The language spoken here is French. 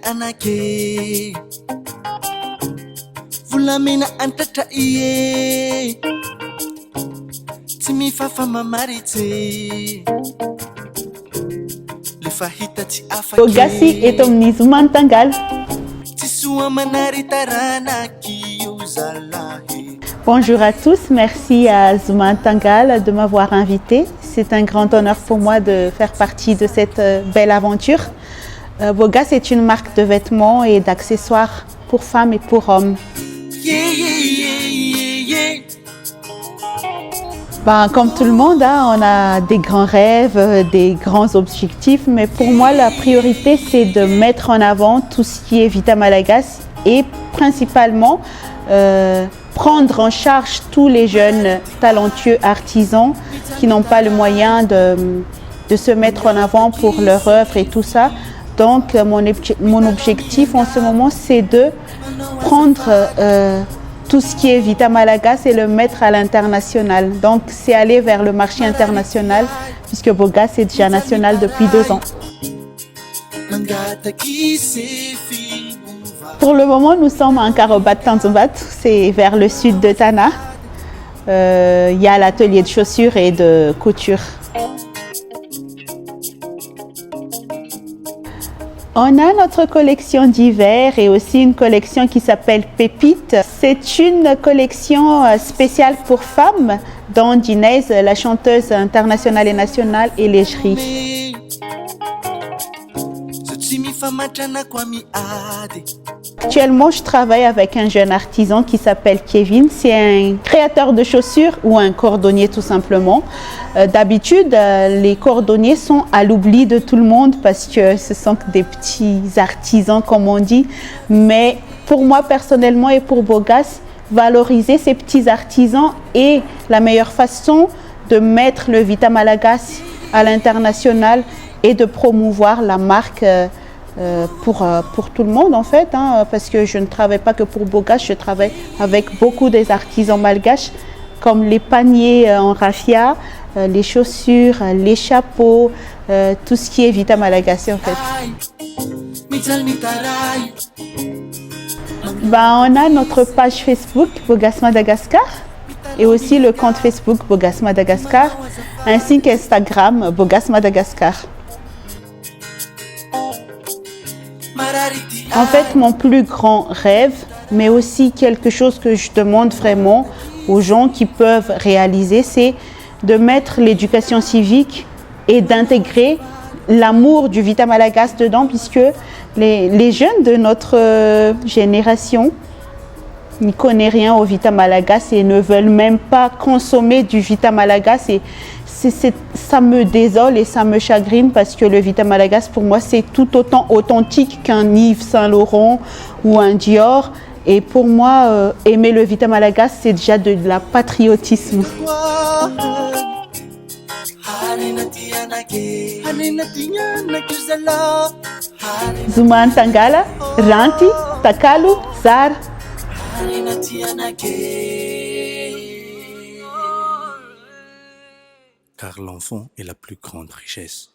anake volamena antatra iye tsy mifafa mamaritse le fahita tsy afaky Bogasy eto amin'ny Zoumana Tangala. tsy soa manaritaranaki io zalahy. Bonjour à tous, merci à Zoumana Tangala de m'avoir invité. C'est un grand honneur pour moi de faire partie de cette belle aventure. Bogasy est une marque de vêtements et d'accessoires pour femmes et pour hommes. Comme tout le monde, on a des grands rêves, des grands objectifs, mais pour moi, la priorité, c'est de mettre en avant tout ce qui est Vita Malagas et principalement prendre en charge tous les jeunes talentueux artisans qui n'ont pas le moyen de se mettre en avant pour leur œuvre et tout ça. Donc, mon objectif en ce moment, c'est de prendre tout ce qui est Vita Malagas et le mettre à l'international. Donc, c'est aller vers le marché international, puisque Bogasy est déjà national depuis 2 ans. Pour le moment, nous sommes en Karobat Tanzumbat, c'est vers le sud de Tana. Il y a l'atelier de chaussures et de couture. On a notre collection d'hiver et aussi une collection qui s'appelle Pépite. C'est une collection spéciale pour femmes dont Dinaise, la chanteuse internationale et nationale, est l'égérie. Actuellement, je travaille avec un jeune artisan qui s'appelle Kevin. C'est un créateur de chaussures ou un cordonnier tout simplement. D'habitude, les cordonniers sont à l'oubli de tout le monde parce que ce sont des petits artisans comme on dit. Mais pour moi personnellement et pour Bogasy, valoriser ces petits artisans est la meilleure façon de mettre le Vita Malagas à l'international et de promouvoir la marque pour tout le monde en fait, parce que je ne travaille pas que pour Bogasy, je travaille avec beaucoup des artisans malgaches comme les paniers en raffia, les chaussures, les chapeaux, tout ce qui est Vita Malagas en fait. On a notre page Facebook Bogasy Madagascar et aussi le compte Facebook Bogasy Madagascar ainsi qu'Instagram Bogasy Madagascar. En fait, mon plus grand rêve, mais aussi quelque chose que je demande vraiment aux gens qui peuvent réaliser, c'est de mettre l'éducation civique et d'intégrer l'amour du Vita Malagas dedans, puisque les jeunes de notre génération n'y connaissent rien au Vita Malagas et ne veulent même pas consommer du Vita Malagas. Et ça me désole et ça me chagrine parce que le Vita Malagas, pour moi, c'est tout autant authentique qu'un Yves Saint Laurent ou un Dior. Et pour moi, aimer le Vita Malagas, c'est déjà de la patriotisme. Zoumana Tangala, Ranti, Takalu, Zara. Car l'enfant est la plus grande richesse.